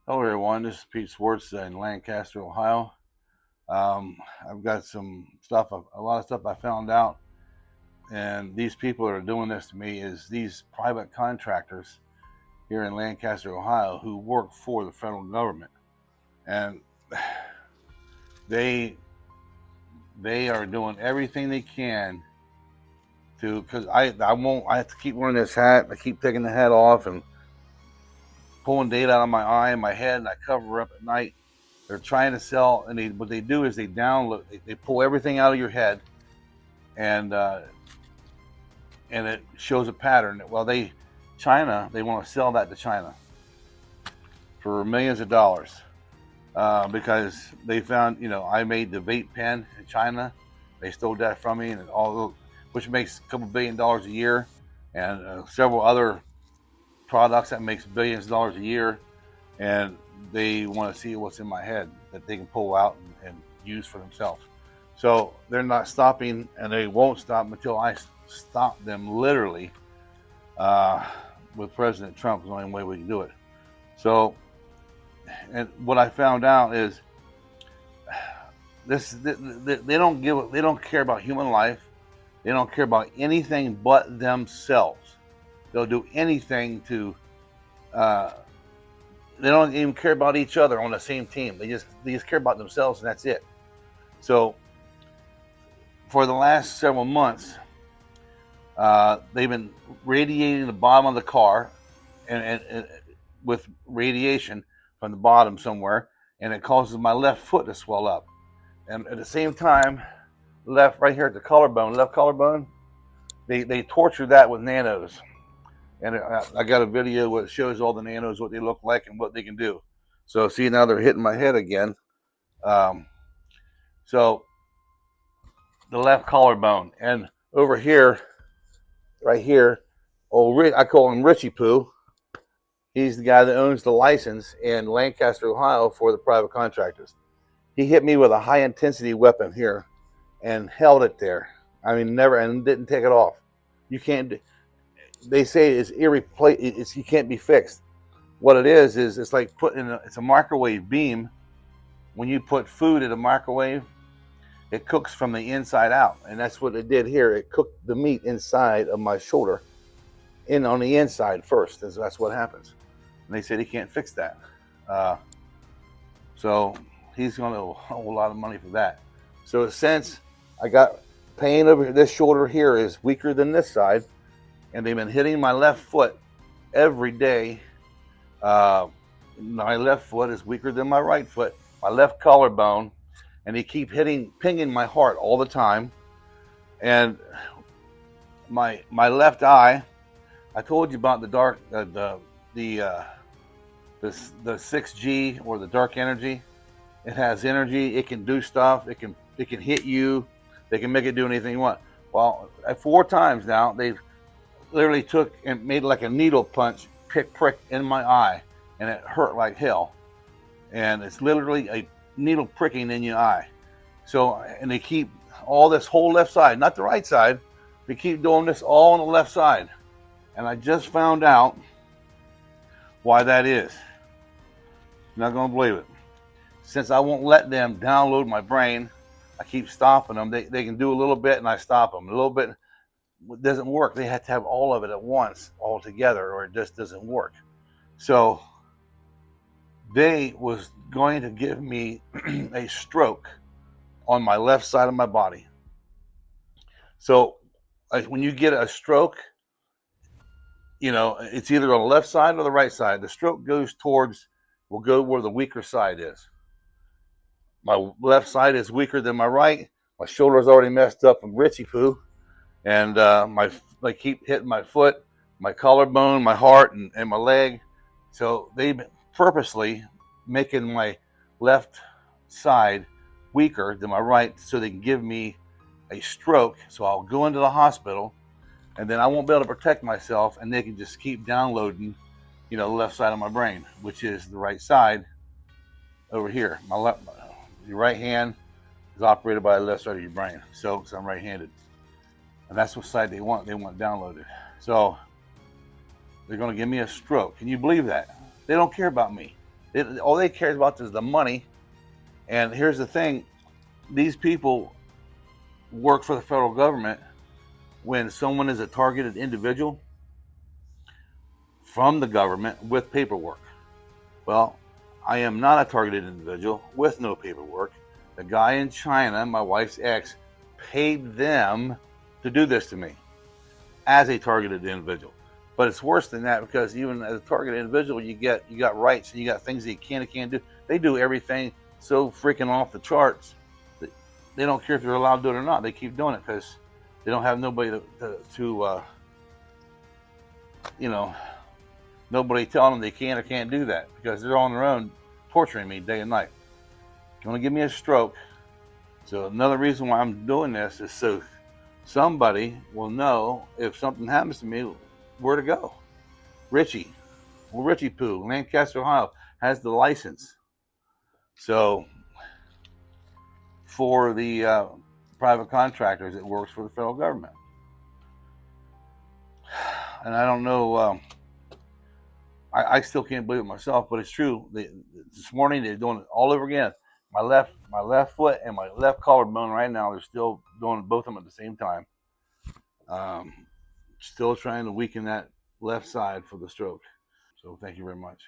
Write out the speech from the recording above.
Hello everyone, this is Pete Swartz in Lancaster, Ohio. I've got a lot of stuff I found out, and these people that are doing this to me is these private contractors here in Lancaster, Ohio, who work for the federal government, and they they are doing everything they can to, because I have to keep wearing this hat. I keep taking the hat off and pulling data out of my eye and my head, and I cover up at night. They're trying to sell, and what they do is they download, they pull everything out of your head, and and it shows a pattern. Well, they want to sell that to China for millions of dollars because they found, I made the vape pen in China. They stole that from me, and which makes a couple $1 billion a year, and several other products that makes billions of dollars a year, and they want to see what's in my head that they can pull out and use for themselves. So they're not stopping, and they won't stop until I stop them, literally. With President Trump is the only way we can do it. So, and what I found out is they don't care about human life. They don't care about anything but themselves. They'll do anything to. They don't even care about each other on the same team. They just care about themselves, and that's it. So, for the last several months, they've been radiating the bottom of the car, and with radiation from the bottom somewhere, and it causes my left foot to swell up. And at the same time, right here at the collarbone, left collarbone, they torture that with nanos. And I got a video where it shows all the nanos, what they look like and what they can do. So see, now they're hitting my head again. Um, so the left collarbone, and over here, right here, I call him Richie Poo. He's the guy that owns the license in Lancaster, Ohio, for the private contractors. He hit me with a high intensity weapon here and held it there. I mean, never, and didn't take it off. You can't. They say it's irreplaceable. You can't be fixed. What it is it's like it's a microwave beam. When you put food in a microwave, it cooks from the inside out, and that's what it did here. It cooked the meat inside of my shoulder, on the inside first. That's what happens. And they said he can't fix that. So he's going to owe a whole lot of money for that. So since I got pain over this shoulder here is weaker than this side, and they've been hitting my left foot every day. My left foot is weaker than my right foot, my left collarbone, and they keep pinging my heart all the time. And my left eye, I told you about the dark, the 6G, or the dark energy. It has energy. It can do stuff. It can hit you. They can make it do anything you want. Well, 4 times now, they've literally took and made like a needle punch, prick in my eye, and it hurt like hell. And it's literally a needle pricking in your eye. So, and they keep all this whole left side, not the right side. They keep doing this all on the left side. And I just found out why that is. You're not going to believe it. Since I won't let them download my brain, I keep stopping them. They can do a little bit, and I stop them. A little bit doesn't work. They have to have all of it at once, all together, or it just doesn't work. So they was going to give me a stroke on my left side of my body. So when you get a stroke, it's either on the left side or the right side. The stroke will go where the weaker side is. My left side is weaker than my right. My shoulder's already messed up from Richie Poo. And I keep hitting my foot, my collarbone, my heart, and my leg. So they've been purposely making my left side weaker than my right, so they can give me a stroke. So I'll go into the hospital, and then I won't be able to protect myself, and they can just keep downloading, the left side of my brain, which is the right side over here. Your right hand is operated by the left side of your brain. So I'm right-handed. And that's what side they want. They want downloaded. So they're going to give me a stroke. Can you believe that? They don't care about me. All they care about is the money. And here's the thing: these people work for the federal government. When someone is a targeted individual from the government with paperwork, well, I am not a targeted individual with no paperwork. The guy in China, my wife's ex, paid them to do this to me as a targeted individual. But it's worse than that, because even as a targeted individual, you got rights and you got things that you can and can't do. They do everything so freaking off the charts that they don't care if they're allowed to do it or not. They keep doing it because they don't have nobody to you know, nobody telling them they can or can't do that, because they're on their own torturing me day and night. Going to give me a stroke. So another reason why I'm doing this is so somebody will know if something happens to me where to go. Richie Poo, Lancaster, Ohio, has the license. So for the private contractors, it works for the federal government. And I don't know. I still can't believe it myself, but it's true. This morning they're doing it all over again. My left foot and my left collarbone right now, they're still doing both of them at the same time. Still trying to weaken that left side for the stroke. So thank you very much.